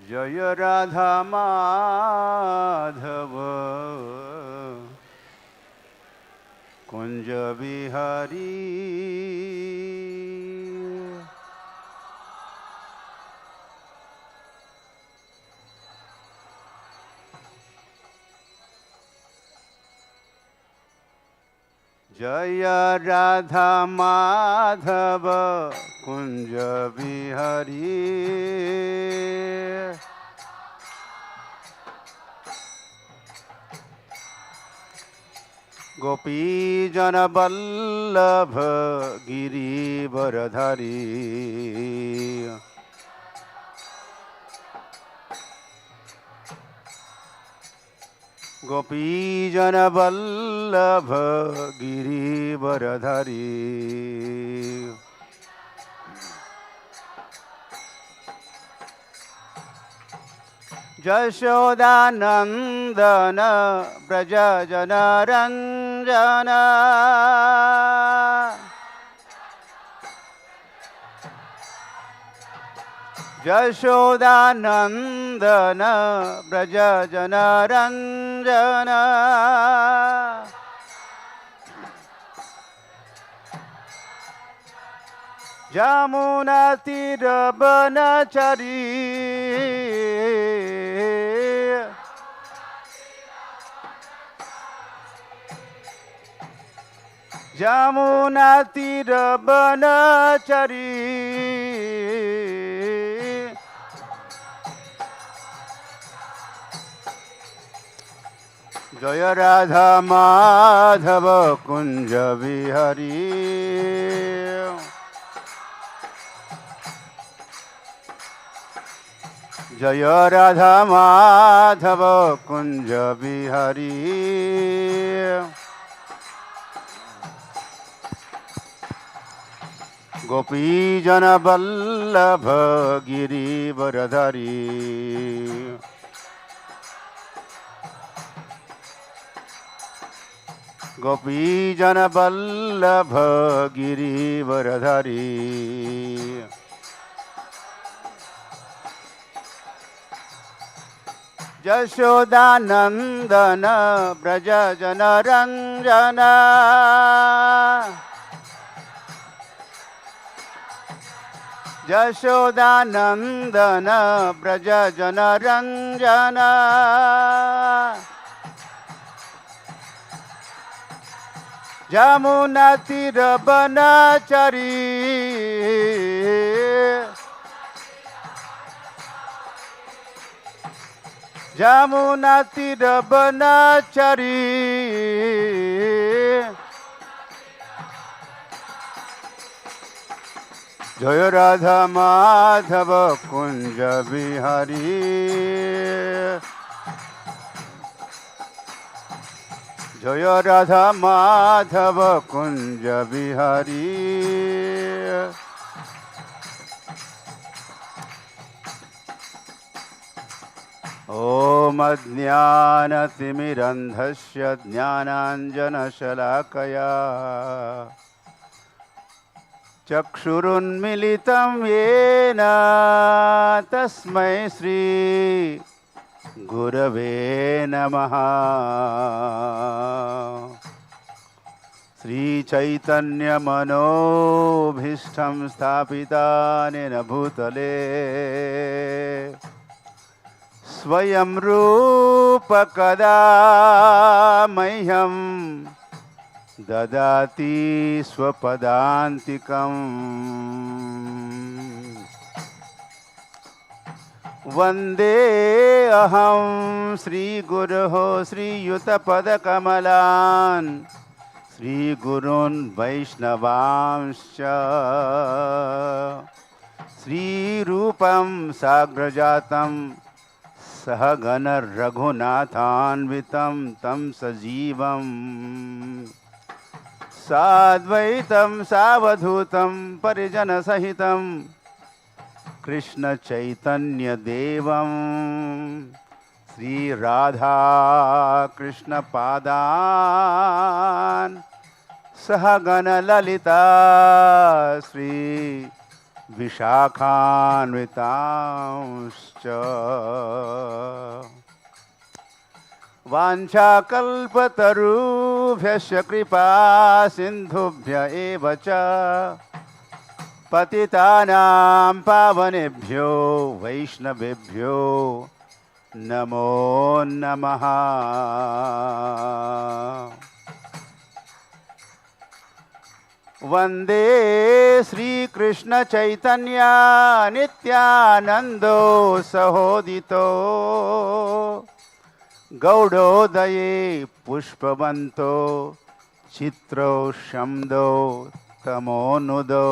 जय राधा माधव कुंज बिहारी जय राधा माधव कुंज बिहारी गोपी जन वल्लभ गिरिवरधारी गोपी जन वल्लभ गिरिवरधारी यशोदानंदन ब्रज जन रंजन यशोदानंदन ब्रज जन रंजन जमुना तीर बनचरी जमुना तीर बनचरी जय राधा माधव कुंज बिहारी जय राधा माधव कुंज बिहारी गोपी जन वल्लभ गिरिवरधारी गोपी जन वल्लभ गिरिवरधारी यशोदानंदन ब्रज जन रंजन यशोदानंदन ब्रज जन रंजन जमुना तीर बनचरी जमुना तीर बनचरी जय राधा माधव कुंज बिहारी जय राधा माधव कुंज बिहारी ॐ अज्ञानतिमिरन्धस्य ज्ञानाञ्जनशलाकया चक्षुरुन्मिलितं येन तस्मै श्री गुरवे नमः श्रीचैतन्यमनोभीष्टं स्थापितानेन भूतले स्वयं रूप कदा मह्यं ददाति स्वपदान्तिकम् वन्दे अहं श्रीगुरोः श्रीयुतपदकमलान् श्रीगुरून् वैष्णवांश्च श्रीरूपं साग्रजातं सहगण रघुनाथान्वितं तं सजीवं साद्वैतं सावधूतं परिजनसहितं कृष्ण चैतन्य देवं श्री राधा कृष्ण पादान् सहगण ललिता श्री विशाखान्वितांश्च वाञ्छाकल्पतरुभ्यश्च कृपा सिन्धुभ्य एव च पतितानां पावनेभ्यो वैष्णवेभ्यो नमो नमः। वन्दे श्रीकृष्ण चैतन्य नित्यानन्दो सहोदितो गौडोदये पुष्पवन्तो चित्रो शम्दो तमोनुदो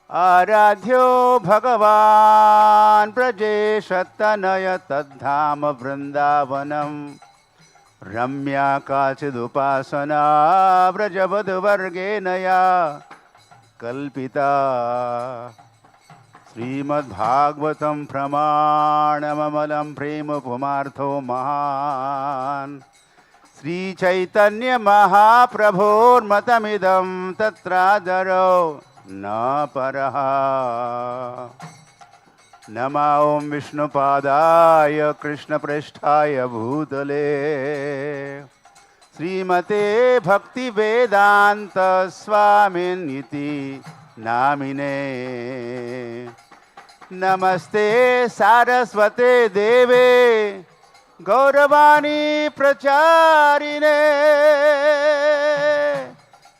आराध्यो भगवान् ब्रजेशतनय तद्धाम वृन्दावनं रम्या काचिदुपासना व्रजवधुवर्गेण या कल्पिता। श्रीमद्भागवतं प्रमाणममलं प्रेमपुमार्थो महान् श्रीचैतन्य महाप्रभोर्मतमिदं तत्रादरो न परः। नमो ॐ विष्णुपादाय कृष्णप्रेष्ठाय भूतले श्रीमते भक्तिवेदान्त स्वामिनिति नामिने। नमस्ते सारस्वते देवे गौरवाणी प्रचारिणे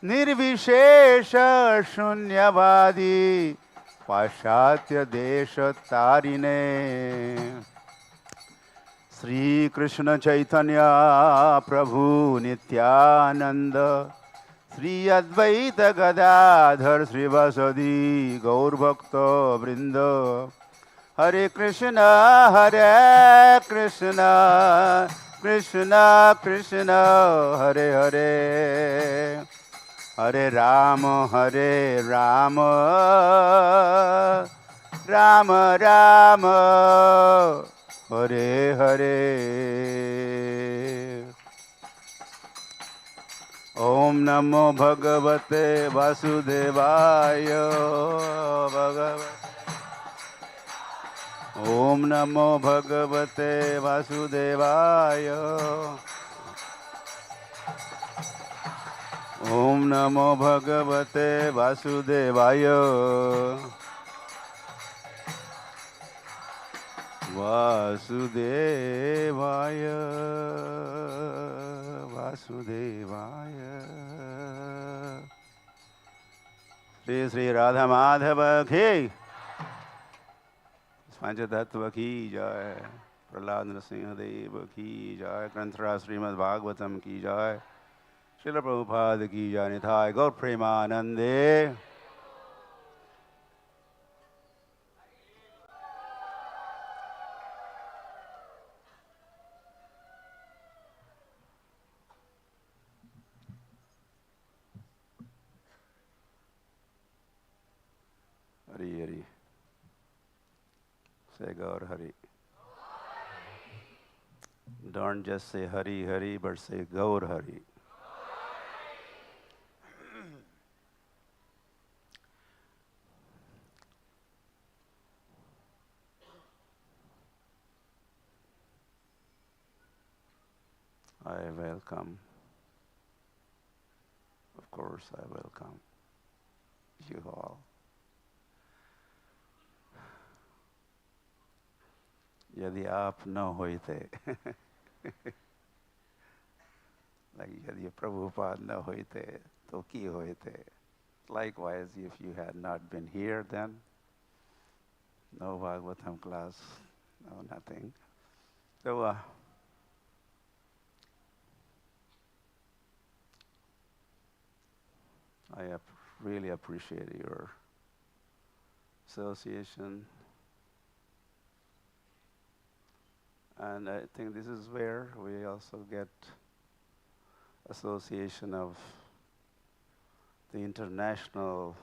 निर्विशेष शून्यवादी पाश्चात्य देश तारिणे। श्री कृष्ण चैतन्य प्रभु नित्यानंद श्री अद्वैत गदाधर श्रीवासदि गौरभक्त वृंद हरे कृष्ण कृष्ण कृष्ण हरे हरे हरे राम राम राम हरे हरे। ओम नमो भगवते वासुदेवाय ओम नमो भगवते वासुदेवाय ओम नमो भगवते वासुदेवाय वासुदेवाय वासुदेवाय। श्री श्री राधा माधव की पंचतत्व की जय। प्रहलाद नरसिंहदेव की जय। ग्रंथराज श्रीमद् भागवतम की जय। श्रील प्रभुपाद की जय। निताय गौर प्रेमानंदे। Hari Hari say Gaur Hari. Don't just say Hari Hari, but say Gaur Hari. I welcome, of course I welcome you all. यदि आप न होते यदि प्रभुपाद न होते तो की होते. Likewise, if you had not been here, then no Bhagavatam class, no nothing. So I really appreciate your association. And I think this is where we also get association of the international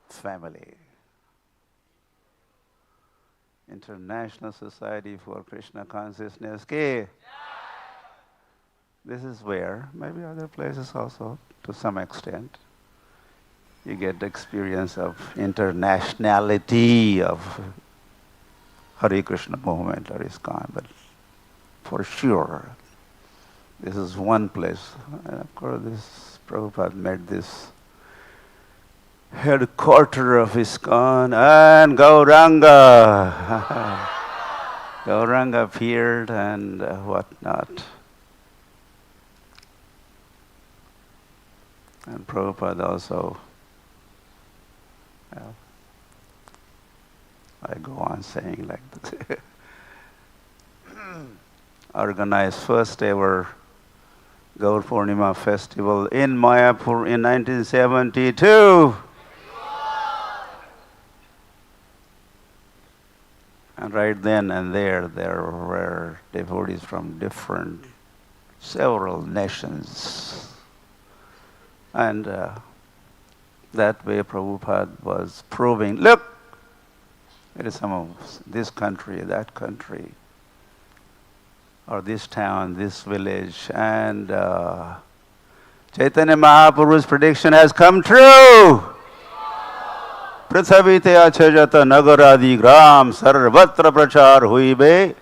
family. International Society for Krishna Consciousness के this is where, maybe other places also, to some extent, you get the experience of internationality of Hare Krishna movement or ISKCON, but for sure, this is one place. And of course, this Prabhupada made this headquarter of ISKCON, and Gauranga. Gauranga appeared and whatnot. And Prabhupada also, well, I go on saying like this. Organized first ever Gaur Purnima festival in Mayapur in 1972. And right then and there were devotees from several nations. And that way Prabhupada was proving, look, it is some of this country, that country, or this town, this village. And Chaitanya Mahaprabhu's prediction has come true. Prithvite achajata nagaradi gram sarvatra prachar huibe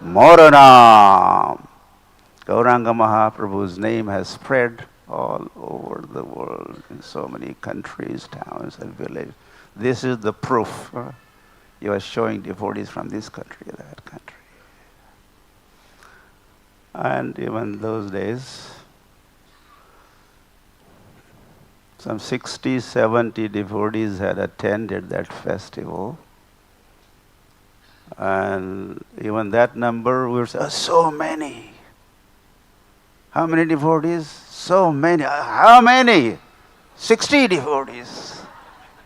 moranam. Gauranga Mahaprabhu's name has spread all over the world in so many countries, towns and villages. This is the proof. You are showing devotees from this country, that country. And even those days, some 60, 70 devotees had attended that festival. And even that number, we were saying, so many. How many devotees? So many. How many? 60 devotees.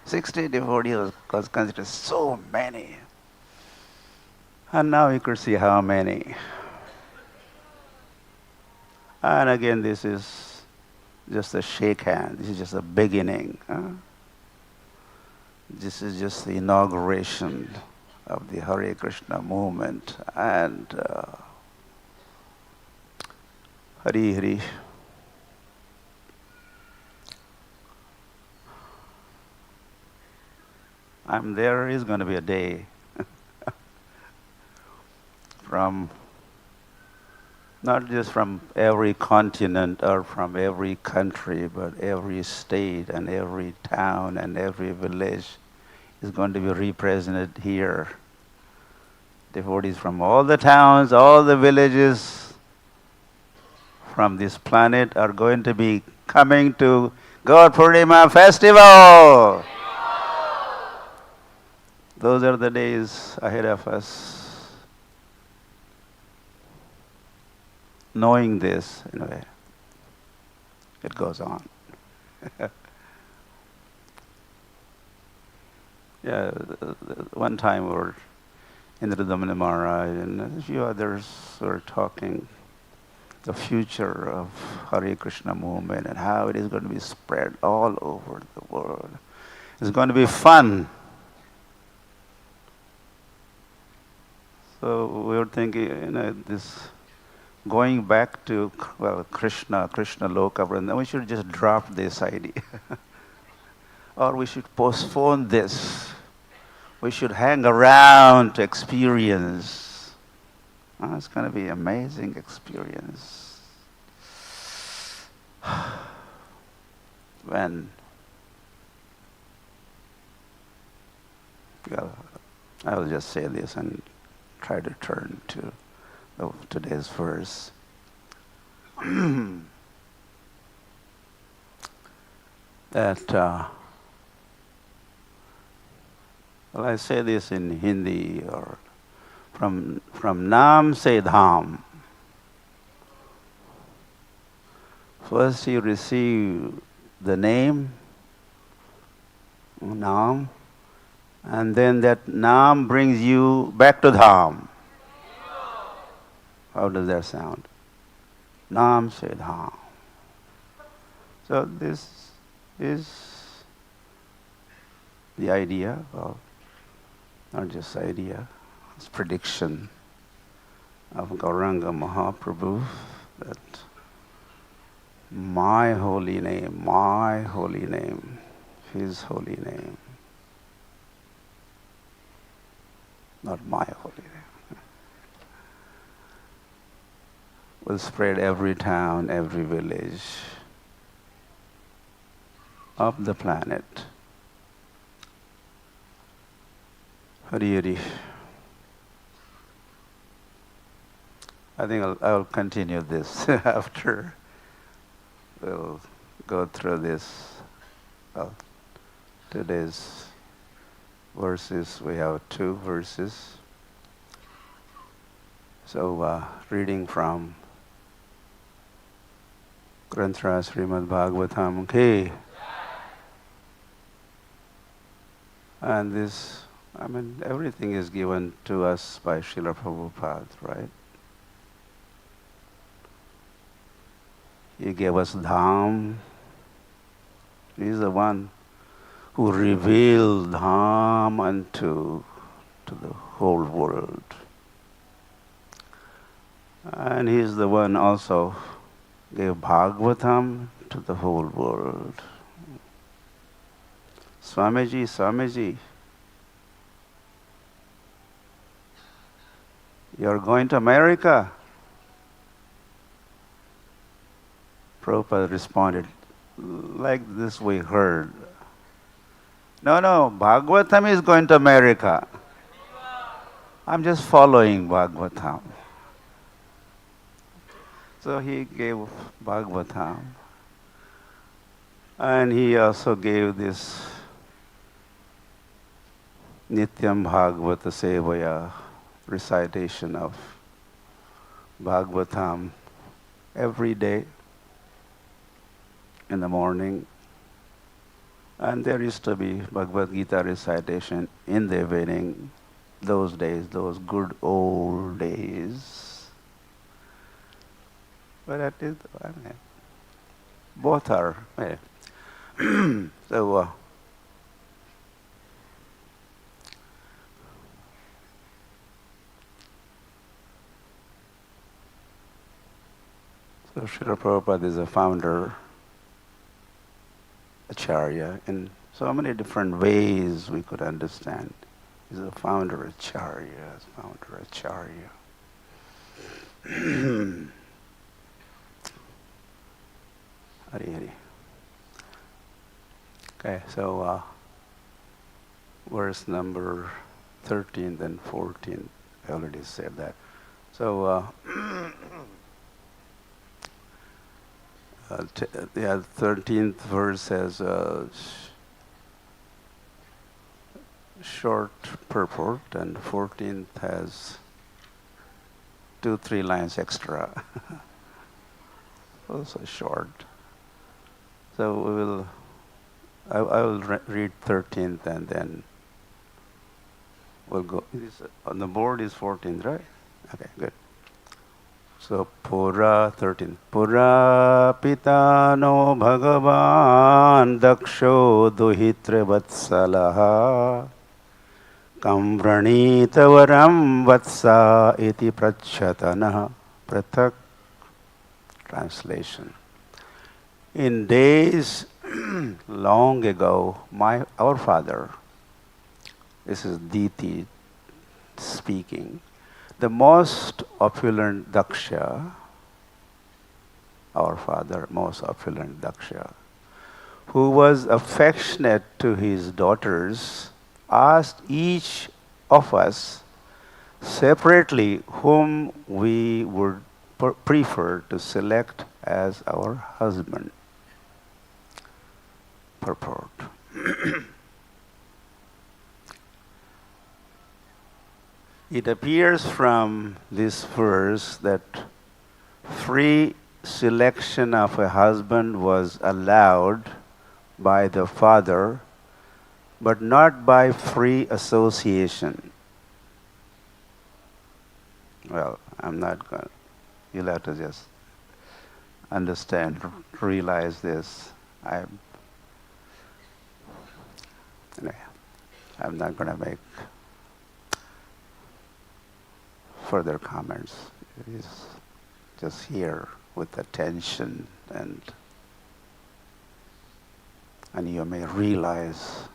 60 devotees was considered so many. And now you could see how many. And again, this is just a shake hand. This is just a beginning. This is just the inauguration of the Hare Krishna movement. And Hari Hari. There is going to be a day from, not just from every continent or from every country, but every state and every town and every village is going to be represented here. Devotees from all the towns, all the villages from this planet are going to be coming to Gaur Purnima festival. Those are the days ahead of us. Knowing this, in a way, it goes on. Yeah, one time we were in Indradamani Maharaj and a few others were talking the future of Hare Krishna movement and how it is going to be spread all over the world. It's going to be fun. So we were thinking, this going back to, Krishna Loka Vrindavan, we should just drop this idea. Or we should postpone this. We should hang around to experience. It's going to be an amazing experience. When, I will just say this and try to turn to today's verse. That, I say this in Hindi, or from Naam se Dham. First you receive the name, Naam, and then that Naam brings you back to Dham. How does that sound? Naam se Dham. So this is the idea of, not just idea, it's prediction of Gauranga Mahaprabhu that my holy name, my holy name, His holy name, not my holy name, will spread every town, every village of the planet. Hari Hari. I think I'll continue this after we'll go through this. Well, today's verses, we have 2 verses. So, reading from Granthra Srimad Bhagavatam Ki. And this, everything is given to us by Srila Prabhupada, right? He gave us Dham. He is the one who revealed Dham to the whole world. And he is the one also gave Bhagavatam to the whole world. Swamiji, you're going to America? Prabhupada responded, like this we heard. No, Bhagavatam is going to America. I'm just following Bhagavatam. So he gave Bhagavatam. And he also gave this Nityam Bhagavata Sevaya recitation of Bhagavatam every day in the morning. And there used to be Bhagavad Gita recitation in the evening, those days, those good old days. But that is, both are. So, Srila Prabhupada is a founder, Acharya, in so many different ways we could understand. He's a founder Acharya, Hari Hari. Okay, so verse number 13 and 14, I already said that. So, the 13th verse has a short purport, and 14th has 2-3 lines extra. Also short. So I will read 13th and then we'll go. On the board is 14th, right? Okay, good. So Pura 13. Pura pitano bhagavan daksho duhitre vatsalaha kamvranitavaram vatsa iti prachatana. Prathak translation. In days long ago, our father, this is Diti speaking, the most opulent Daksha, our father, most opulent Daksha, who was affectionate to his daughters, asked each of us separately whom we would prefer to select as our husband. Purport. It appears from this verse that free selection of a husband was allowed by the father, but not by free association. Well, I'm not going to, you'll have to just understand, realize this. I'm not going to make further comments. It's just here with attention and and you may realize.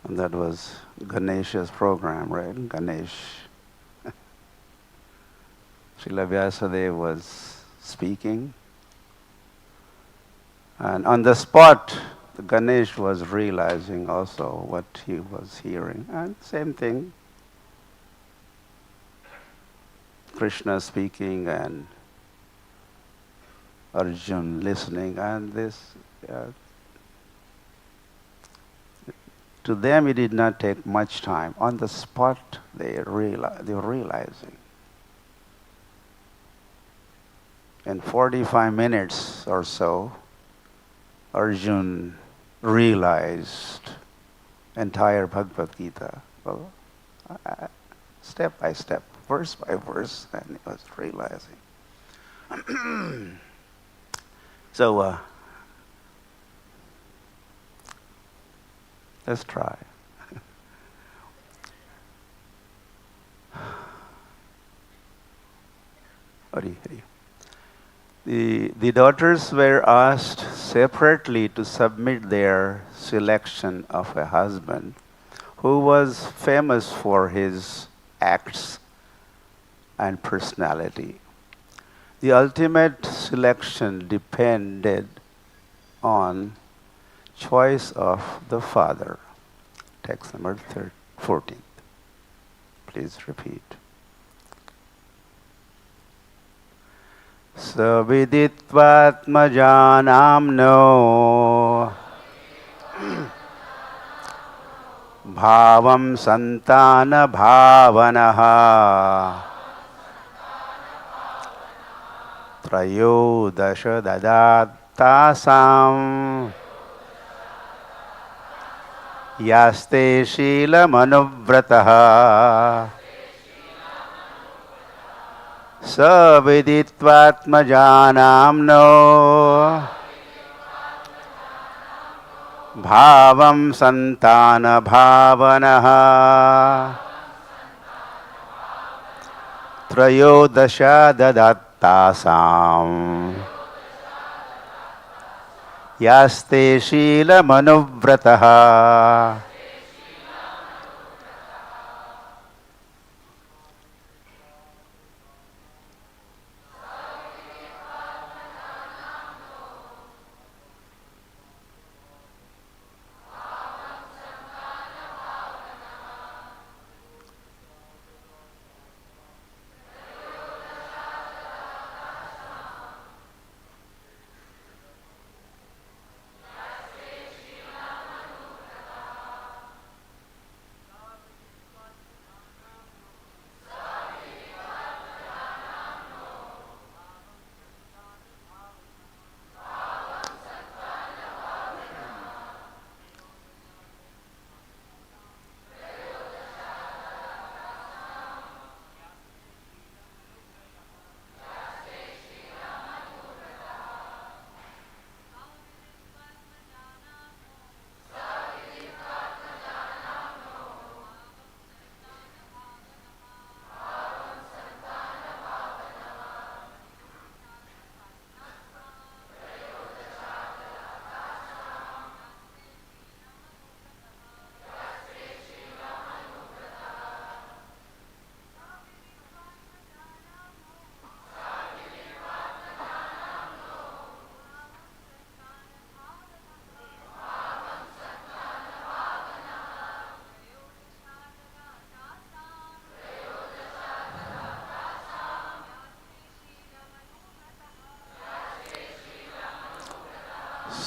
And that was Ganesha's program, right? Ganesh. Srila Vyasadeva was speaking, and on the spot, Ganesh was realizing also what he was hearing. And same thing, Krishna speaking and Arjun listening, and this, to them it did not take much time. On the spot, they were realizing. In 45 minutes or so, Arjun realized entire Bhagavad Gita. Well, step by step, verse by verse, and he was realizing. So, let's try. The daughters were asked separately to submit their selection of a husband who was famous for his acts and personality. The ultimate selection depended on choice of the father. Text number 14. Please repeat. Saviditvatmajanamno bhavam santana bhavanaha trayodasha dadattasam yaste shila manuvrataha saviditvatmajanamno bhavam santana bhavanaha trayodasha dadattasam yaste shila manuvrataha.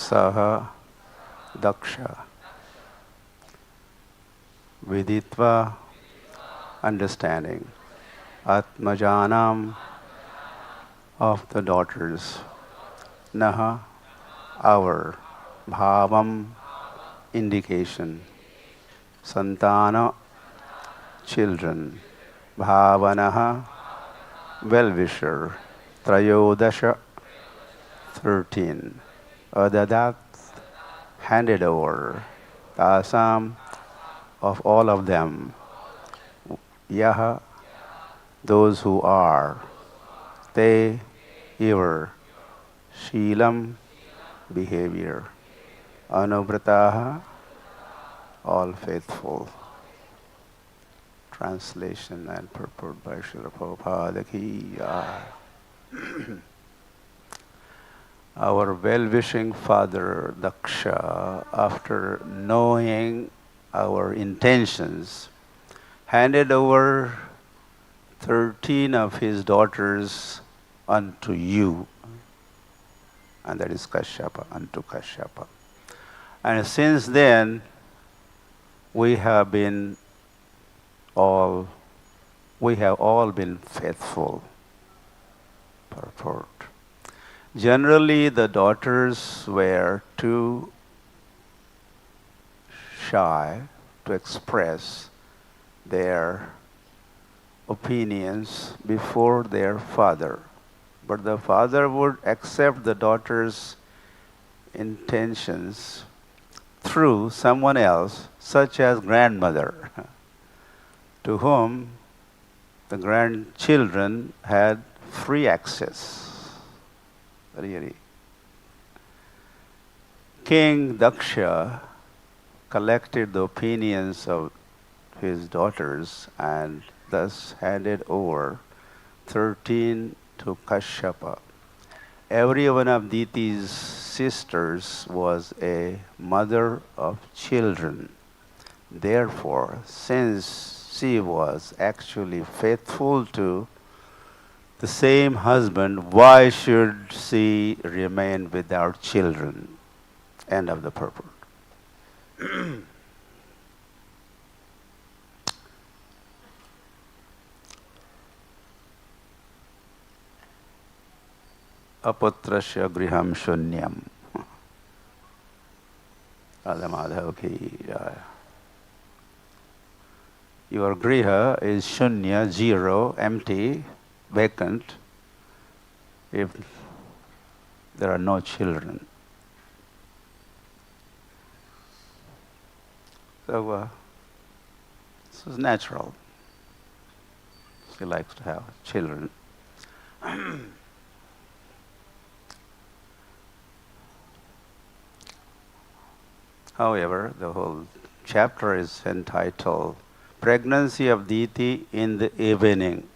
Saha Daksha Viditva understanding Atmajanam of the daughters Naha our Bhavam indication Santana children Bhavanaha well-wisher Trayodasha 13 Adadat handed over Tasam of all of them Yaha those who are Te ever Sheelam, behavior. Anubrataha, all faithful. Translation and purport by Srila Prabhupada Ki Jai. Our well-wishing father Daksha, after knowing our intentions, handed over 13 of his daughters unto you, and that is Kashyapa, unto Kashyapa. And since then, we have all been faithful. Purport. Generally, the daughters were too shy to express their opinions before their father. But the father would accept the daughter's intentions through someone else, such as grandmother, to whom the grandchildren had free access. Really. King Daksha collected the opinions of his daughters and thus handed over 13 to Kashyapa. Every one of Diti's sisters was a mother of children. Therefore, since she was actually faithful to the same husband, why should she remain without children? End of the purport. Aputrasya griham shunyam. Radha Madhav ki jai. Your griha is shunya, zero, empty, vacant, if there are no children. So this is natural. She likes to have children. However, the whole chapter is entitled Pregnancy of Diti in the Evening.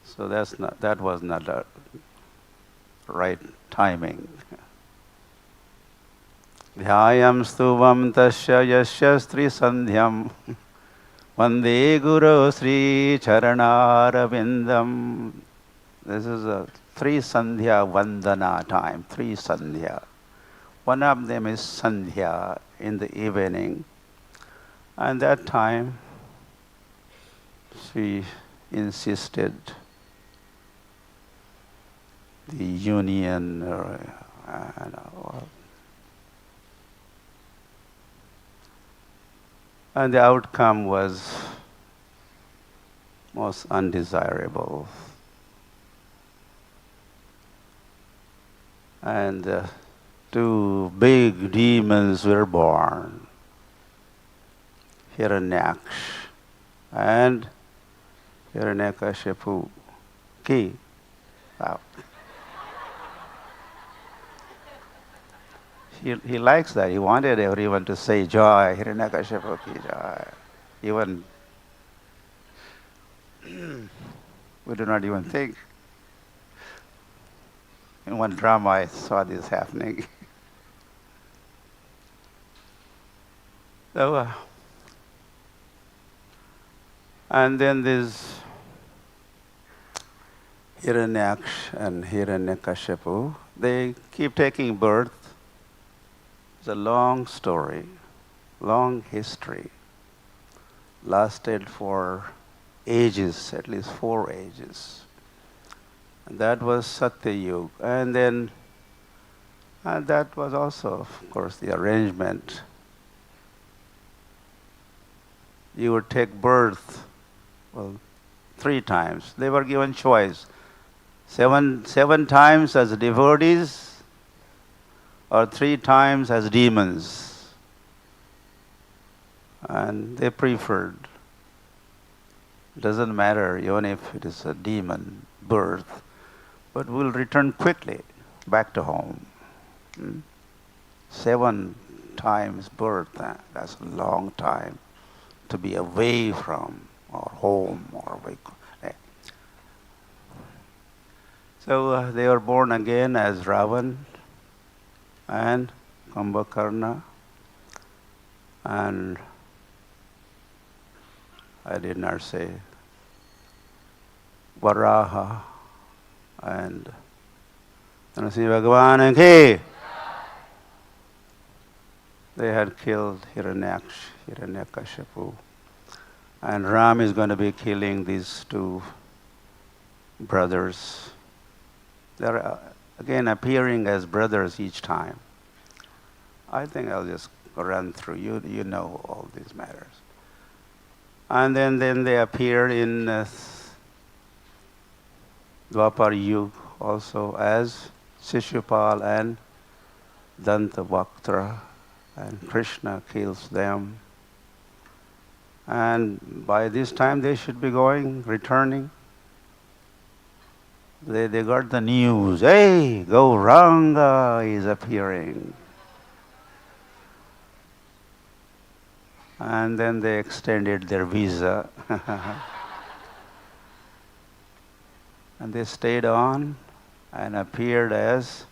So that was not the right timing. Dhyayam stuvam tasya yasya stri sandhyam vande guru sri charanaravindam. This is a 3 sandhya vandana time, 3 sandhya. One of them is sandhya in the evening. And that time she insisted the union and the outcome was most undesirable. And 2 big demons were born, Hiranyaksh and Hiranyakashipu. Wow. He likes that. He wanted everyone to say joy, Hiranyakashipu ki joy. Even we do not even think. In one drama I saw this happening. So, and then this Hiranyaksh and Hiranyakashipu, they keep taking birth. It's a long story, long history, lasted for ages, at least 4 ages. And that was Satya Yuga. And then that was also, of course, the arrangement. You would take birth, 3 times. They were given choice. 7 times as devotees or 3 times as demons. And they preferred. Doesn't matter even if it is a demon birth, but we'll return quickly back to home. 7 times birth, that's a long time to be away from our home or away. So they were born again as Ravan and Kumbhakarna, and I did not say Varaha and Narasimha Bhagavan ki. They had killed Hiranyakashipu, and Ram is going to be killing these 2 brothers. They're again appearing as brothers each time. I think I'll just run through. You know all these matters. And then they appear in Dwapar Yuga also as Shishupal and Dantavaktra, and Krishna kills them. And by this time they should be returning. They got the news, hey, Gauranga is appearing. And then they extended their visa. And they stayed on and appeared as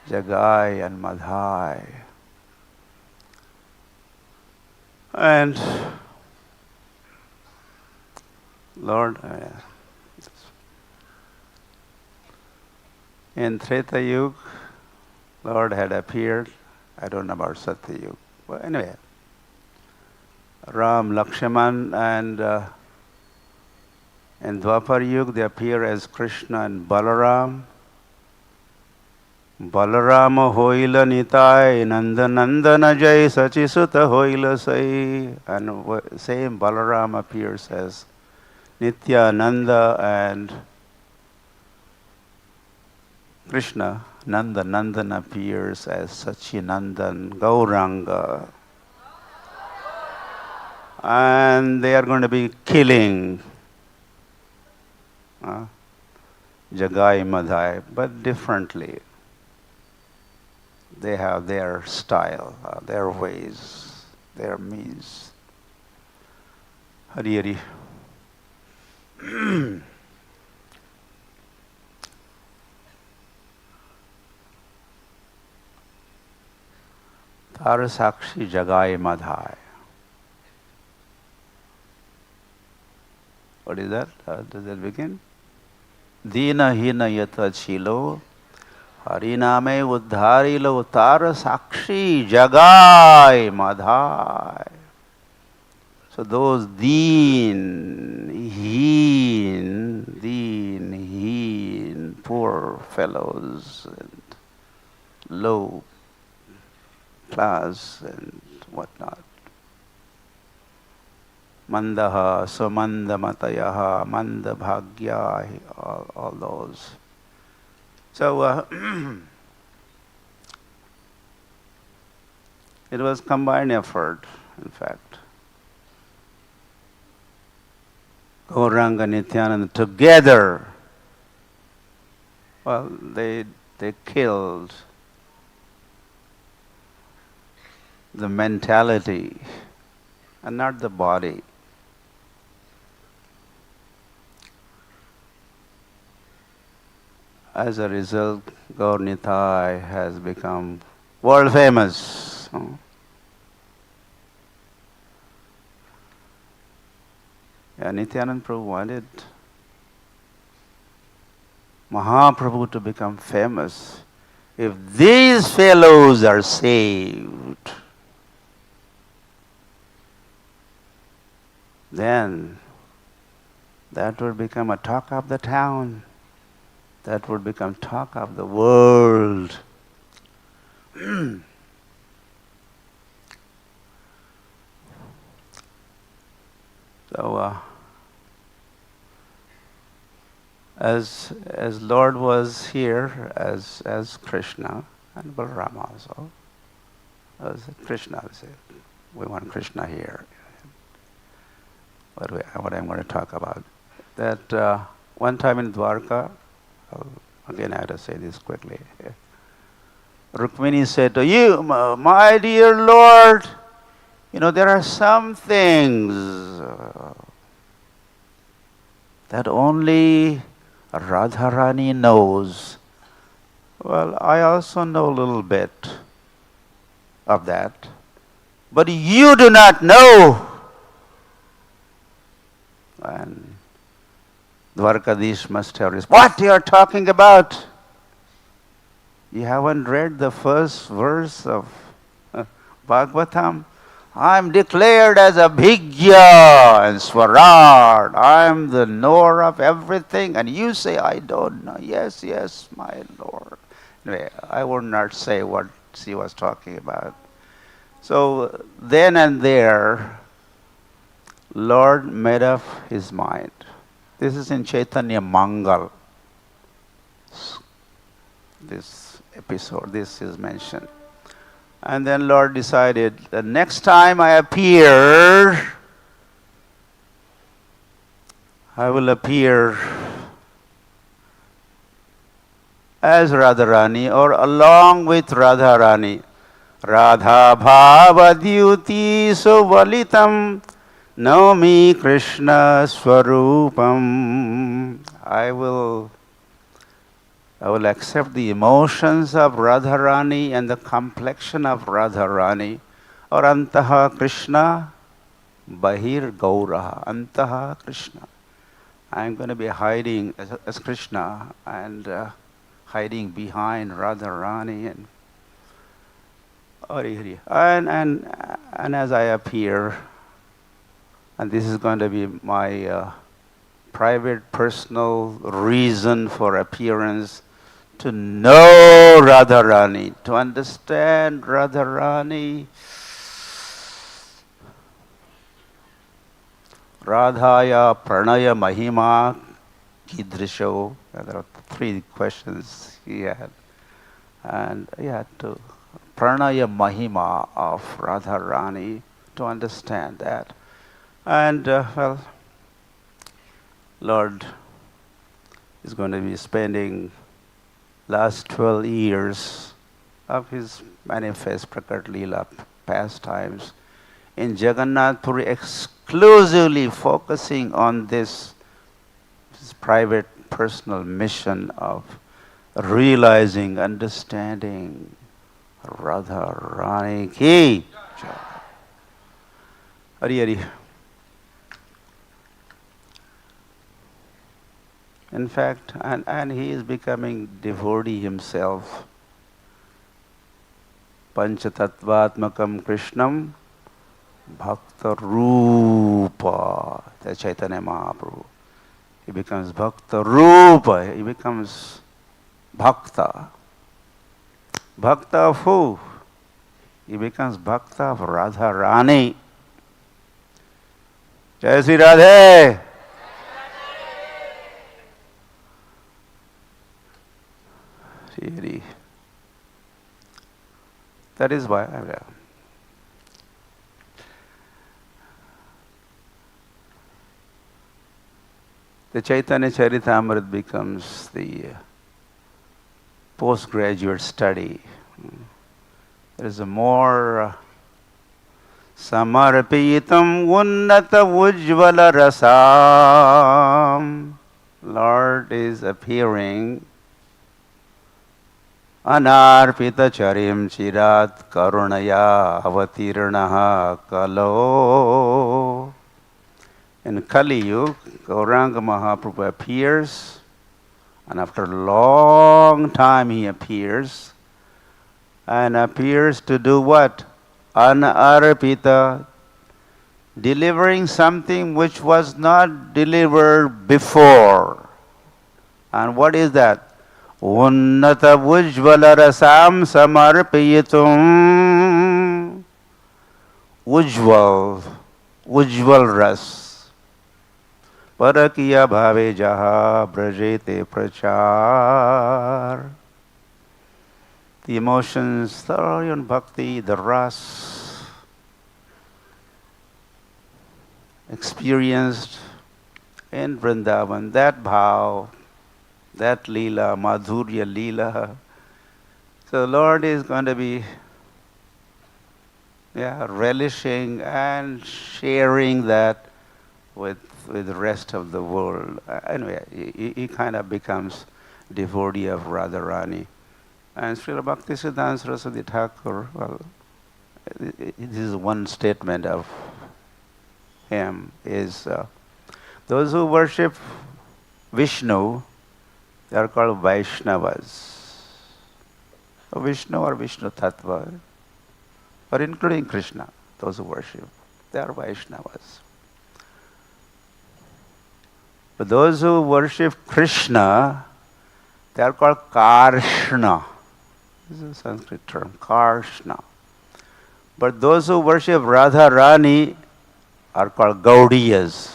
Jagai and Madhai. And Lord, in Treta Yuga, Lord had appeared. I don't know about Satya Yuga. But anyway, Ram, Lakshman, and in Dwapar Yuga they appear as Krishna and Balaram. Balarama hoila nitai, Nanda Nandana jai, Sachisuta hoila sai. And same Balaram appears as Nityananda, and Krishna, Nandan appears as Sachinandan, Gauranga. And they are going to be killing Jagai Madhai, but differently. They have their style, their ways, their means. Hari Hari. Tarasakshi Jagai Madhai. What is that? How does that begin? Dina hina yata chilo, hariname uddharilo tarasakshi Jagai Madhai. So those deen, poor fellows and low class and whatnot. Mandaha, Sumanda Matayaha, Manda Bhagya, all those. So it was combined effort, in fact. Gauranga, Nityananda together, well, they killed the mentality and not the body. As a result, Gaur Nitai has become world famous. Yeah, Nityananda Prabhu wanted Mahaprabhu to become famous. If these fellows are saved, then that would become a talk of the town. That would become talk of the world. So, as Lord was here as Krishna and Balarama also, as Krishna said, we want Krishna here. What I'm going to talk about. That one time in Dwarka, Again, I have to say this quickly. Rukmini said to you, my dear Lord, there are some things that only Radharani knows. Well, I also know a little bit of that, but you do not know. And Dwarkadish must have responded, what you are talking about? You haven't read the first verse of Bhagavatam? I'm declared as a Bhigya and Swarad. I'm the knower of everything. And you say, I don't know. Yes, yes, my Lord. Anyway, I would not say what she was talking about. So then and there, Lord made up his mind. This is in Chaitanya Mangal. This episode, this is mentioned. And then Lord decided, the next time I appear, I will appear as Radharani or along with Radharani. Radha Bhava Dyuti Suvalitam Naumi Krishna Swarupam. I will accept the emotions of Radharani and the complexion of Radharani. Or Antaha Krishna, Bahir Gauraha. Antaha Krishna. I'm going to be hiding as Krishna and hiding behind Radharani and as I appear, and this is going to be my private, personal reason for appearance, to know Radharani, to understand Radharani. Radhaya Pranaya Mahima Kidrisho. There are 3 questions he had. And he had to Pranaya Mahima of Radharani, to understand that. And Lord is going to be spending last 12 years of his manifest Prakat Leela pastimes in Jagannath Puri, exclusively focusing on this private personal mission of realizing, understanding Radharani ki. Hari Hari. In fact, and he is becoming devotee himself. Panchatattvatmakam Krishnam Bhakta Rupa. That's Chaitanya Mahaprabhu. He becomes Bhakta Rupa. He becomes Bhakta. Bhakta of who? He becomes Bhakta of Radharani. Jai Sri Radhe. Really. That is why the Chaitanya Charitamrita becomes the postgraduate study. There is a more Samarpitam Unnata Ujjvala Rasam. Lord is appearing Anarpita Charim Chirat Karunaya Avatiranaha Kalo. In Kali Yuga, Gauranga Mahaprabhu appears, and after a long time he appears, and appears to do what? Anarpita, delivering something which was not delivered before. And what is that? Unnata Ujjvala Rasam Samarpayitum. Ujjval Ras. Parakiya Bhave Jaha Brajete Prachar. The emotions, thoroughly on bhakti, the ras, experienced in Vrindavan, that bhav that Leela, Madhurya Leela. So Lord is going to be relishing and sharing that with the rest of the world. Anyway, he kind of becomes devotee of Radharani. And Srila Bhaktisiddhanta Saraswati Thakur, well, this is one statement of him, is those who worship Vishnu, they are called Vaishnavas. Vishnu or Vishnu Tattva, or including Krishna, those who worship, they are Vaishnavas. But those who worship Krishna, they are called Karshna. This is a Sanskrit term, Karshna. But those who worship Radharani are called Gaudiyas.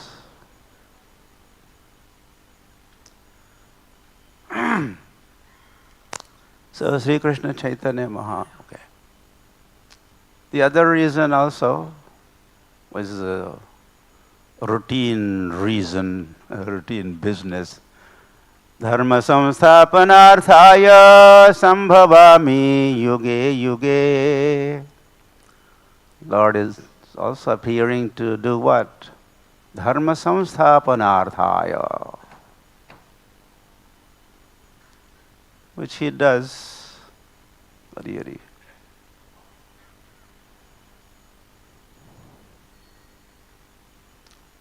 So Sri Krishna Chaitanya Mahaprabhu. Okay. The other reason also was a routine reason, a routine business. Dharma samsthapanarthaya sambhavami yuge yuge. Lord is also appearing to do what? Dharma samsthapanarthaya. Which he does, really.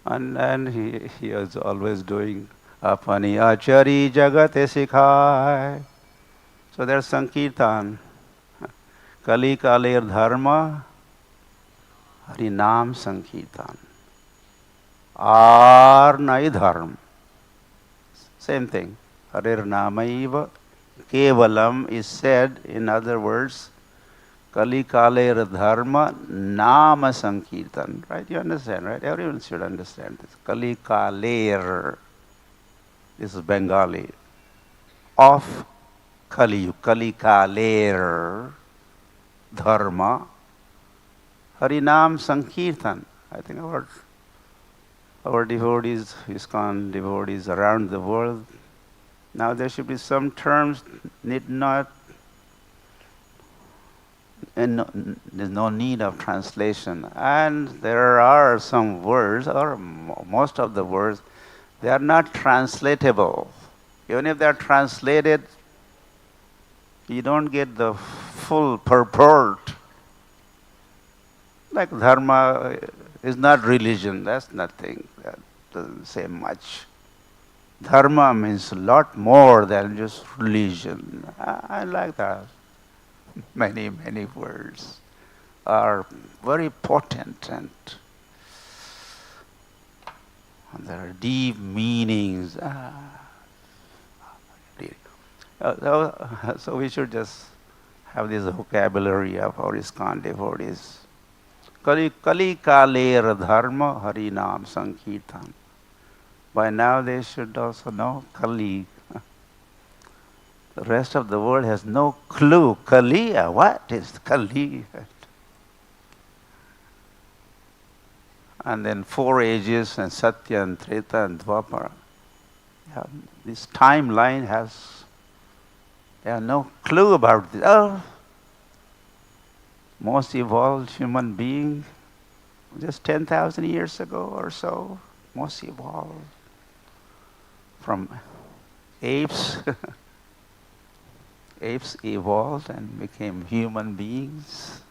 And he is always doing apani achari jagate sikhai. So there's Sankirtan. Kali kalir dharma, harinam Sankirtan. Ar nai dharma. Same thing. Harir namaiva. Kevalam is said, in other words, Kali Kaler Dharma Nama Sankirtan. Right? You understand, right? Everyone should understand this. Kali Kaler. This is Bengali. Of Kali, Kali Kaler Dharma Harinam Sankirtan. I think our devotees, ISKCON devotees around the world, now there should be some terms there's no need of translation. And there are some words, or most of the words, they are not translatable. Even if they are translated, you don't get the full purport. Like dharma is not religion, that's nothing. That doesn't say much. Dharma means a lot more than just religion. I like that. Many, many words are very potent and there are deep meanings. So we should just have this vocabulary of our ISKCON devotees. Kali kaler dharma harinam sankirtan. By now they should also know Kali. The rest of the world has no clue. Kali, what is Kali? And then 4 ages, and Satya and Treta and Dwapara. This timeline they have no clue about this. Oh, most evolved human being, just 10,000 years ago or so, most evolved. From apes, apes evolved and became human beings.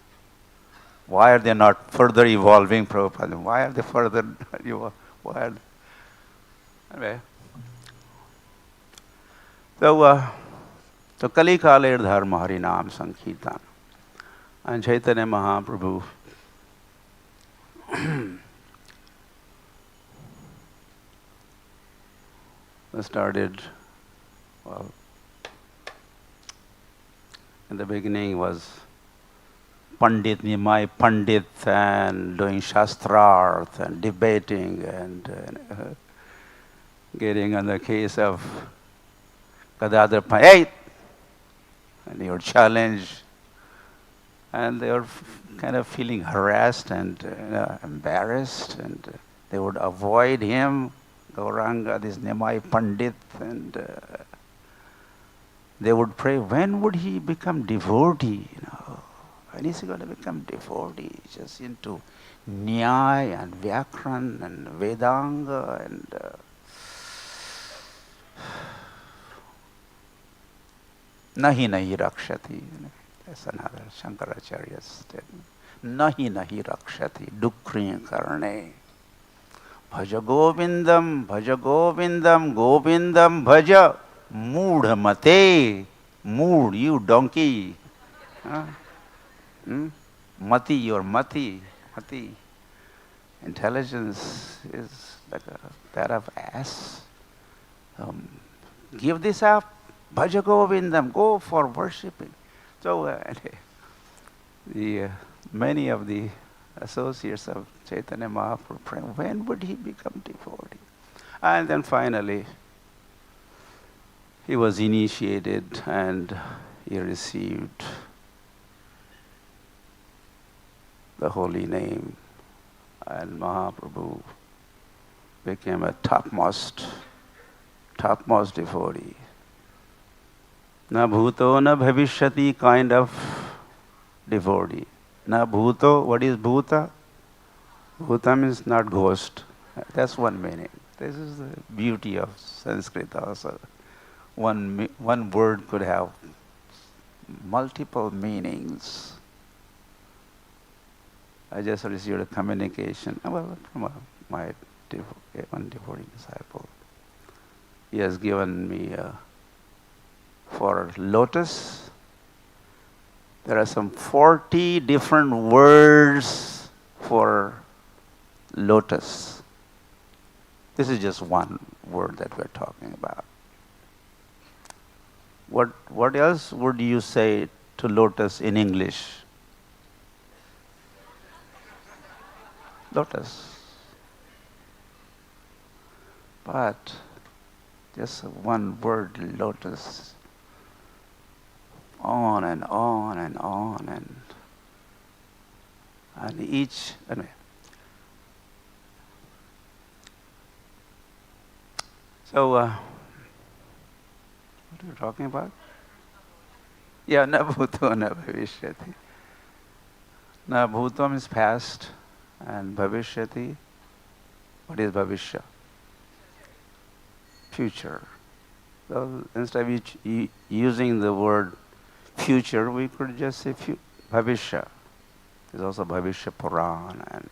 Why are they not further evolving, Prabhupada? Why are they further evolved? Anyway. So Kali Kaler Dharma Harinam Sankirtan. And Chaitanya Mahaprabhu started, well, in the beginning was Pandit, Nimai Pandit, and doing Shastrarth and debating and getting on the case of Gadadhar Pandit. And they were challenged, and they were kind of feeling harassed and embarrassed, and they would avoid him. Gauranga, this Nimai Pandit, and they would pray, when would he become devotee? When is he going to become devotee? Just into Nyaya and Vyakran and Vedanga and Nahi nahi rakshati. That's another Shankaracharya's statement. Nahi nahi rakshati dukkhri karne. Bhaja govindam, govindam bhaja mood mate. Mood, you donkey. Huh? Mati, your mati. Intelligence is like that of ass. Give this up. Bhaja govindam, go for worshipping. So many of the associates of Chaitanya Mahaprabhu pray, when would he become devotee? And then finally, he was initiated and he received the holy name, and Mahaprabhu became a topmost devotee. Na bhuto na bhavishyati kind of devotee. Na bhuto, what is bhuta? Bhuta means not ghost. That's one meaning. This is the beauty of Sanskrit also. One word could have multiple meanings. I just received a communication from my one devotee disciple. He has given me for lotus, there are some 40 different words for lotus. This is just one word that we're talking about. What else would you say to lotus in English? Lotus. But just one word, lotus. On and on and on and each anyway. So what are you talking about? Yeah, na bhuto na bhavishyati. Na bhutam is past and bhavishyati. What is bhavishya? Future. So instead of using the word future, we could just say bhavishya. There's also bhavishya Puran and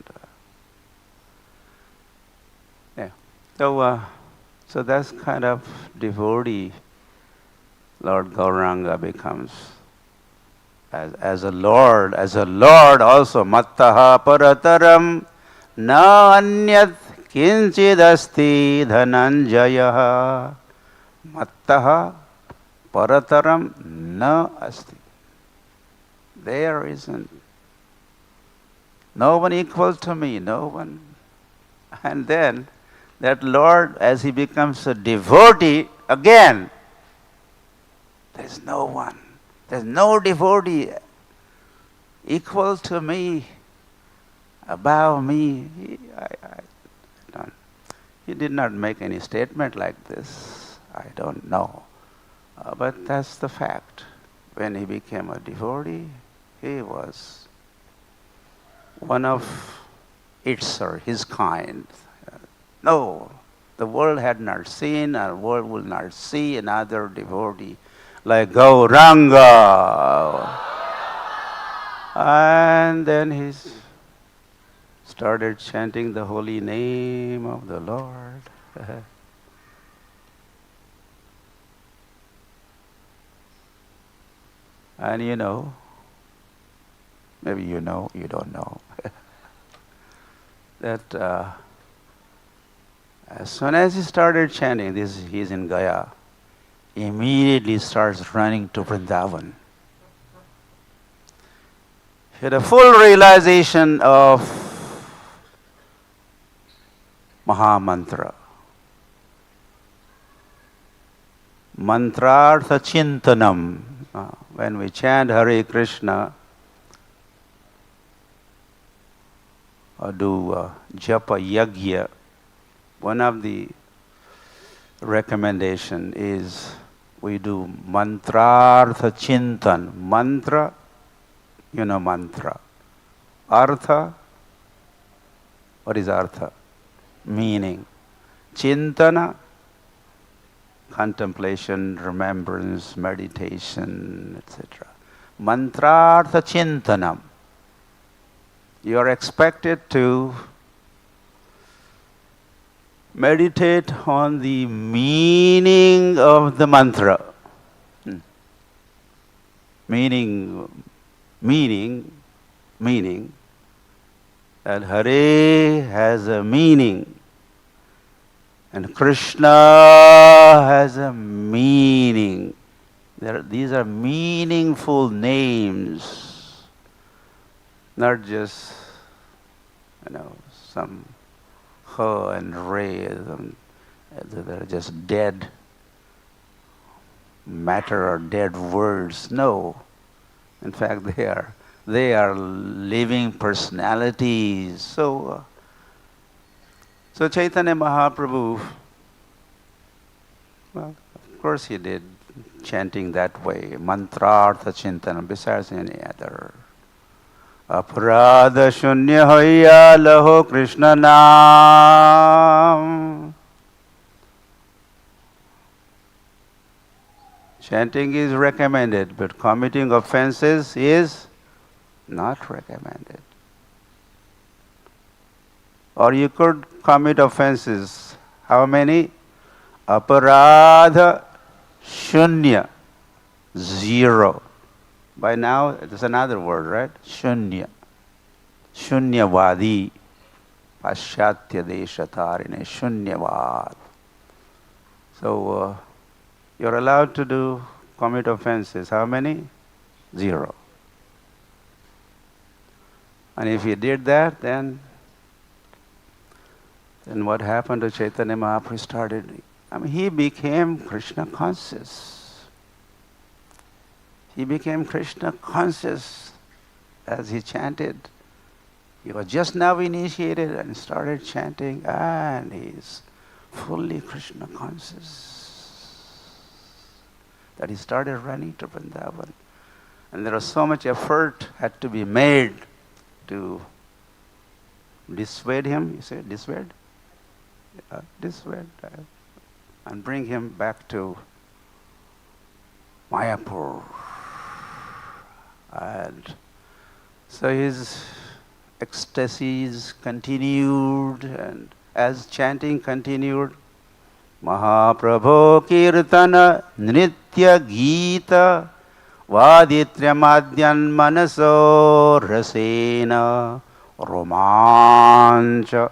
yeah. So that's kind of devotee Lord Gauranga becomes as a Lord also. Mattaha parataram na anyat kinchid asti dhananjaya. Mattaha parataram na asti. There isn't no one equal to me, no one. And then that Lord, as he becomes a devotee, again, there's no one. There's no devotee equal to me, above me. He did not make any statement like this. I don't know. But that's the fact. When he became a devotee, he was one of its or his kind. No, the world had not seen, and the world will not see another devotee like Gauranga. And then he started chanting the holy name of the Lord. And you know, maybe you know, you don't know, that as soon as he started chanting, he's in Gaya, immediately starts running to Vrindavan. He had a full realization of Mahamantra. Mantrartha Chintanam. When we chant Hare Krishna or do Japa Yagya, one of the recommendation is we do mantrartha chintan. Mantra, you know mantra. Artha, what is artha? Meaning. Chintana, contemplation, remembrance, meditation, etc. Mantrartha chintanam. You are expected to meditate on the meaning of the mantra. Meaning that Hare has a meaning and Krishna has a meaning. These are meaningful names, not just, some Ha and Re. They're just dead matter or dead words. No. In fact, they are living personalities. So Chaitanya Mahaprabhu, well, of course he did chanting that way, mantrartha chintanam, besides any other. Aparadha shunya hoya laho Krishna naam. Chanting is recommended, but committing offenses is not recommended. Or you could commit offenses. How many? Aparadha shunya, 0. By now, there's another word, right? Shunya. Shunyavadi. Paschatya deshatarine. Shunyavad. So, you're allowed to commit offenses. How many? 0. And if you did that, then what happened to Chaitanya Mahaprabhu? He became Krishna conscious. He became Krishna conscious as he chanted. He was just now initiated and started chanting, and he's fully Krishna conscious. That he started running to Vrindavan. And there was so much effort had to be made to dissuade him. You say dissuade? Dissuade. And bring him back to Mayapur. And so his ecstasies continued, and as chanting continued, Mahaprabhu kirtana nritya gita vaditya madhyan manaso rasena romancha.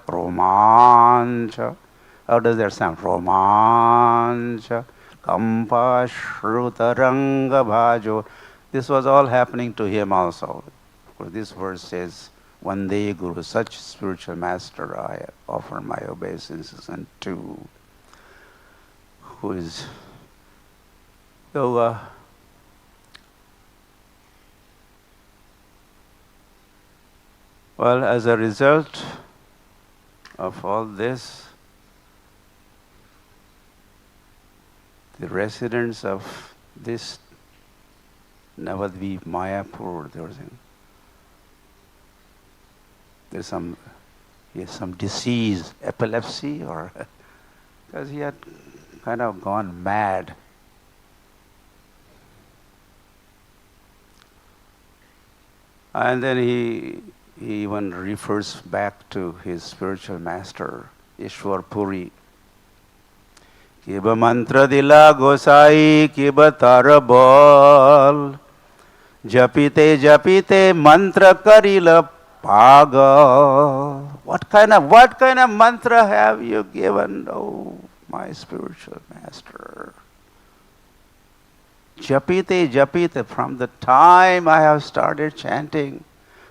How does that sound? Romancha kampa shrutaranga bhajo. This was all happening to him also. Of course, this verse says, Vande Guru, such spiritual master I offer my obeisances unto. Who is so well, as a result of all this, the residents of this Navadvip, Mayapur, there's some disease, epilepsy, or because he had kind of gone mad. And then he even refers back to his spiritual master, Ishwar Puri. Kiba mantra dila gosai, kiba tarabal, japite mantra karila paga. What kind of mantra have you given, oh my spiritual master? Japite, from the time I have started chanting,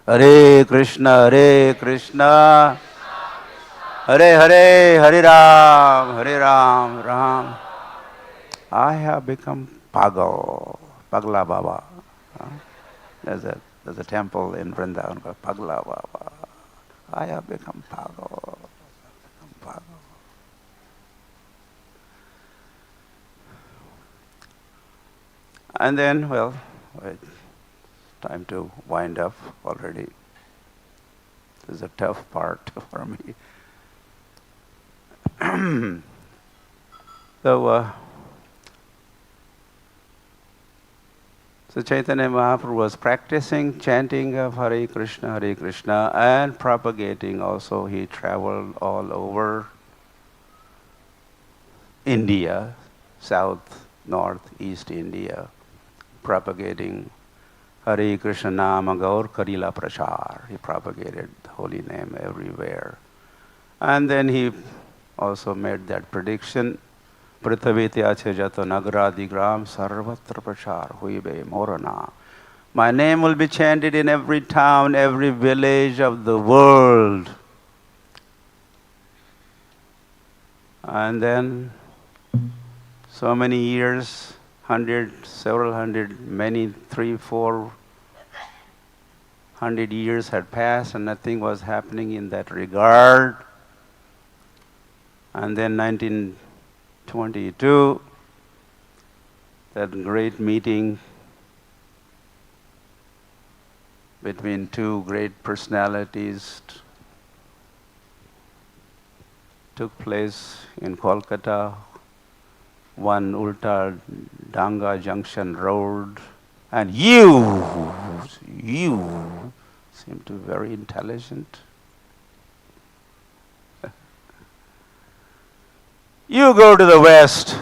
Hare Krishna, Hare Krishna, Hare Hare, Hare Ram, Ram. I have become Pagla Baba. There's a temple in Vrindavan called Pagla Baba. I have become Pago. And then, well, time to wind up already. This is a tough part for me. So Chaitanya Mahaprabhu was practicing chanting of Hare Krishna, and propagating also. He traveled all over India, south, north, east India, propagating Hare Krishna Nama Gaur Karila Prachar. He propagated the holy name everywhere. And then he also made that prediction, Prithaviti Ache Jato Nagradigram Sarvatra Prachar Huibe Morana. My name will be chanted in every town, every village of the world. And then so many years, several hundred, many 300-400 years had passed, and nothing was happening in that regard. And then 1922, that great meeting between two great personalities took place in Kolkata, one Ulta Danga Junction Road, and you seem to be very intelligent. You go to the West.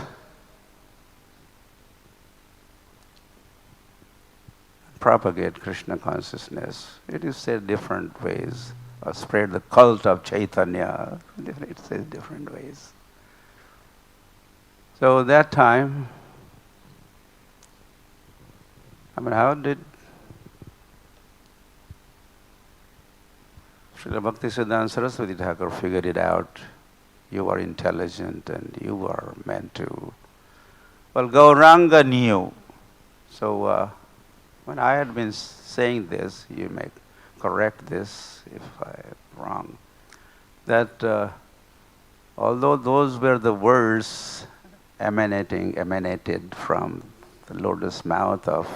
Propagate Krishna consciousness. It is said different ways. Or spread the cult of Chaitanya. It says different ways. So that time, how did Srila Bhaktisiddhanta Saraswati Thakur figured it out? You are intelligent and you are meant to. Well, Gauranga knew. So when I had been saying this, you may correct this if I am wrong, that although those were the words emanated from the lotus mouth of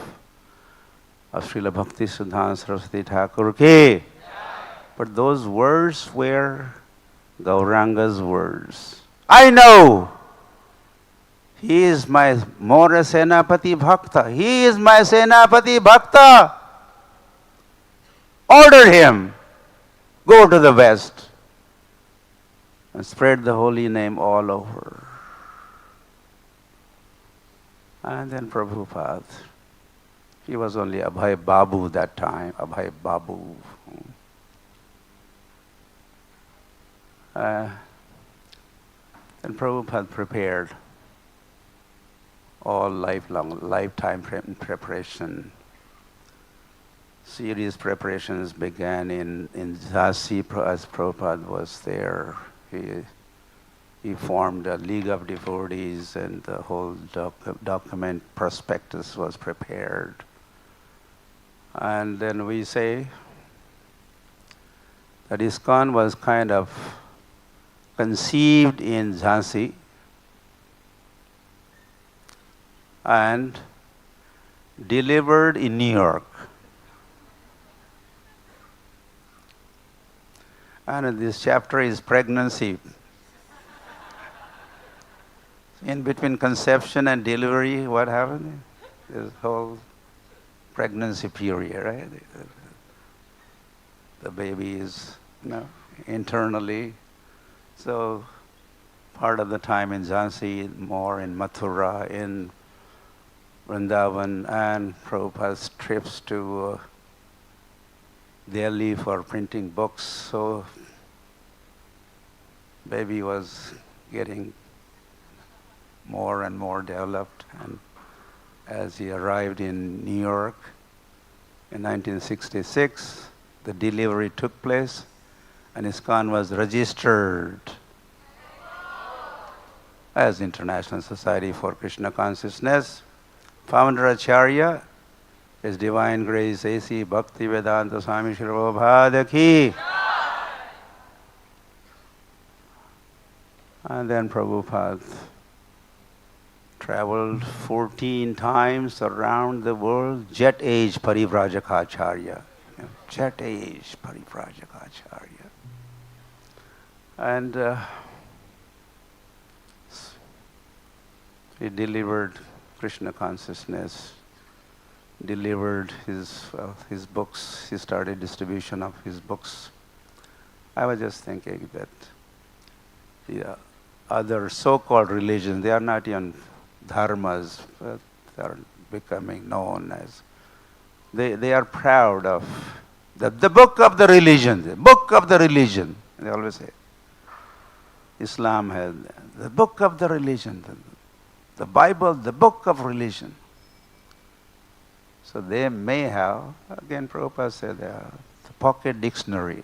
Srila Bhaktisiddhanta Saraswati Thakur ki, but those words were Gauranga's words. I know he is my Mora Senapati Bhakta. He is my Senapati Bhakta. Order him. Go to the West and spread the holy name all over. And then Prabhupada, he was only Abhay Babu that time, Abhay Babu. Then Prabhupada prepared all lifetime preparation. Serious preparations began in Jhansi as Prabhupada was there. He formed a League of Devotees, and the whole document prospectus was prepared. And then we say that ISKCON was kind of conceived in Jhansi and delivered in New York. And this chapter is pregnancy. In between conception and delivery, what happened? This whole pregnancy period, right? The baby is, internally. So part of the time in Jhansi, more in Mathura, in Vrindavan, and Prabhupada's trips to Delhi for printing books. So baby was getting more and more developed, and as he arrived in New York in 1966, the delivery took place and ISKCON was registered as International Society for Krishna Consciousness. Founder Acharya, His Divine Grace A.C. Bhaktivedanta Swami Prabhupada ki. And then Prabhupada traveled 14 times around the world, jet age Parivrajaka jet age Parivrajaka. And he delivered Krishna consciousness, delivered his books. He started distribution of his books. I was just thinking that the other so-called religions, they are not even dharmas, but they are becoming known as, they are proud of the book of the religion, the book of the religion. They always say, Islam has the book of the religion, the Bible, the book of religion. So they may have, again Prabhupada said, the pocket dictionary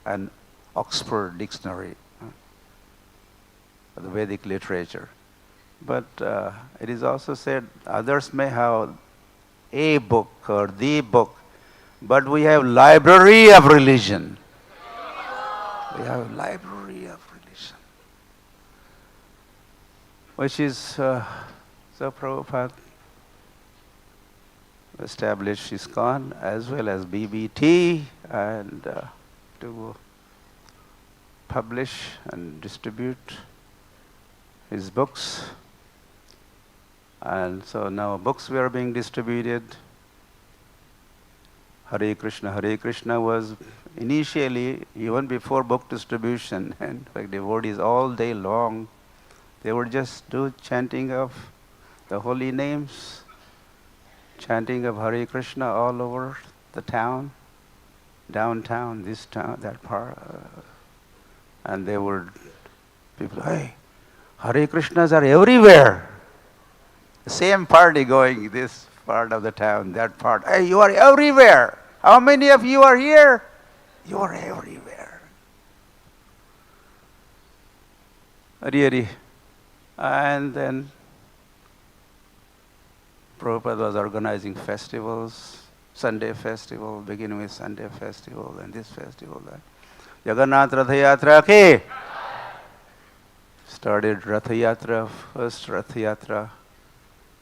and Oxford dictionary, the Vedic literature. But it is also said others may have a book or the book, but we have library of religion. We have library of religion. Which is, so Prabhupada established ISKCON as well as BBT and to publish and distribute his books. And so now books were being distributed. Hare Krishna was initially, even before book distribution, and in fact devotees all day long, they would just do chanting of the holy names, chanting of Hare Krishna all over the town, downtown, this town, that part. And they would, people, hey, Hare Krishnas are everywhere. The same party going this part of the town, that part. Hey, you are everywhere. How many of you are here? You are everywhere. Hare. And then Prabhupada was organizing festivals, Sunday festival, beginning with Sunday festival, and this festival, that. Jagannath Ratha Yatra ke. Started Ratha Yatra, first Ratha Yatra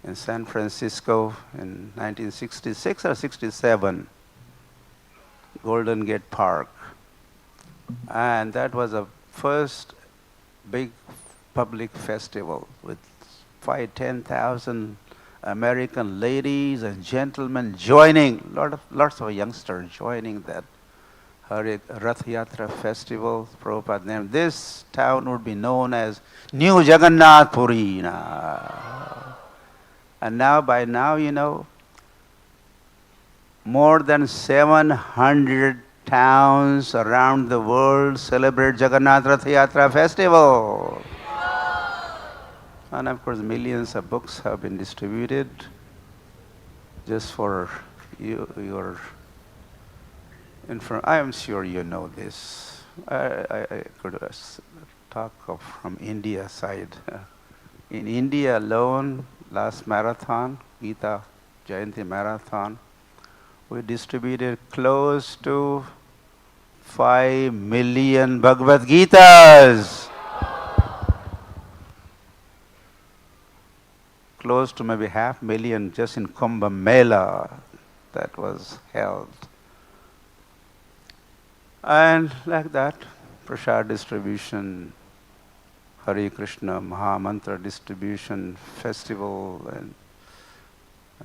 in San Francisco in 1966 or 67, Golden Gate Park. And that was a first big public festival with 10,000 American ladies and gentlemen joining, lots of youngsters joining that Rath Yatra festival. Prabhupada named this town would be known as New Jagannath Puri. And now, by now, you know, more than 700 towns around the world celebrate Jagannath Rath Yatra festival. And of course, millions of books have been distributed. Just for your information, I am sure you know this. I could talk from India side. In India alone, last marathon, Gita Jayanti marathon, we distributed close to 5 million Bhagavad Gitas. Close to maybe 500,000 just in Kumbh Mela that was held. And like that, prasad distribution, Hare Krishna Maha Mantra distribution, festival, and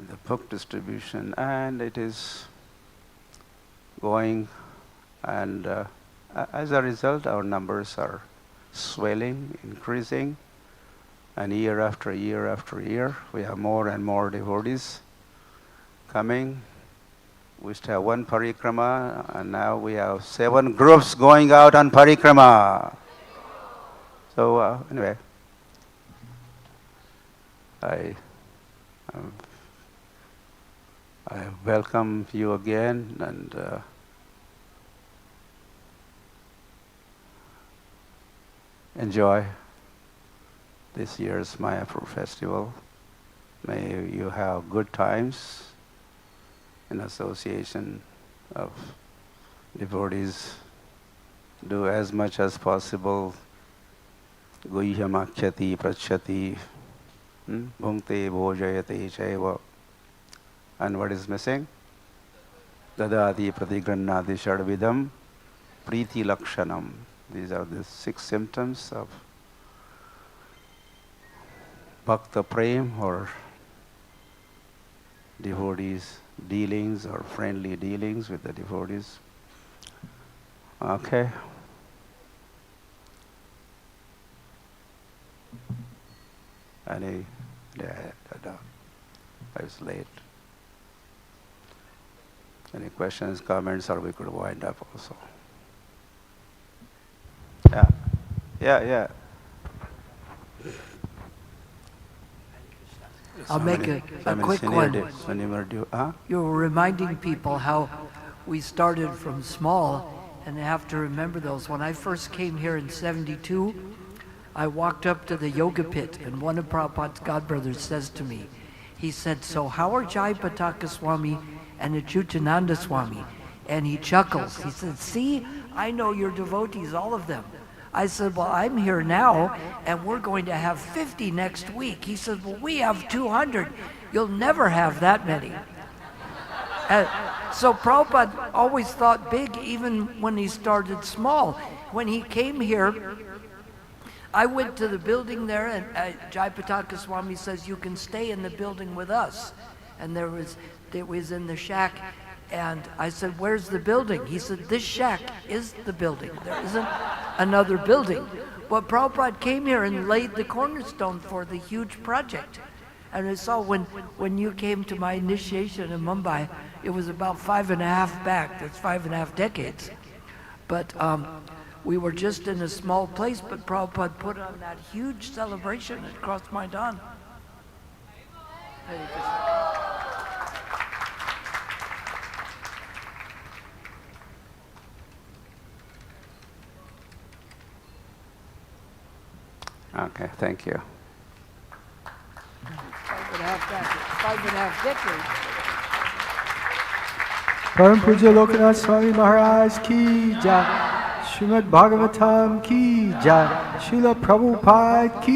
the book distribution, and it is going, and as a result our numbers are swelling, increasing, and year after year after year we have more and more devotees coming. We used to have one parikrama, and now we have 7 groups going out on parikrama. So anyway, I welcome you again, and enjoy this year's Mayapur festival. May you have good times in association of devotees. Do as much as possible Guhyamakhyati Prachyati Bhungte bhojayate chaiva. And what is missing? Dadati pratigrannati shadvidam priti lakshanam. These are the 6 symptoms of bhakta prem, or devotees' dealings or friendly dealings with the devotees. Okay. I was late. Any questions, comments, or we could wind up also? Yeah. I'll make a quick one. Huh? You were reminding people how we started from small, and they have to remember those. When I first came here in '72, I walked up to the yoga pit, and one of Prabhupada's godbrothers says to me, he said, "So how are Jayapataka Swami and Achyutananda Swami?" And he chuckles. He said, "See, I know your devotees, all of them." I said, "Well, I'm here now, and we're going to have 50 next week." He said, "Well, we have 200. You'll never have that many." So Prabhupada always thought big, even when he started small. When he came here, I went to the building there, and Jayapataka Swami says, "You can stay in the building with us." And it was in the shack. And I said, "Where's the building?" He said, "This shack is the building. There isn't another building." But Prabhupada came here and laid the cornerstone for the huge project. And I saw when you came to my initiation in Mumbai, it was about 5.5 back. That's 5.5 decades. But we were just in a small place, but Prabhupada put on that huge celebration at Cross Maidan. Okay, thank you. 5.5 decades. Param Puja Lokanath Swami Maharaj ki jai. Srimad Bhagavatam ki jai. Srila Prabhupada ki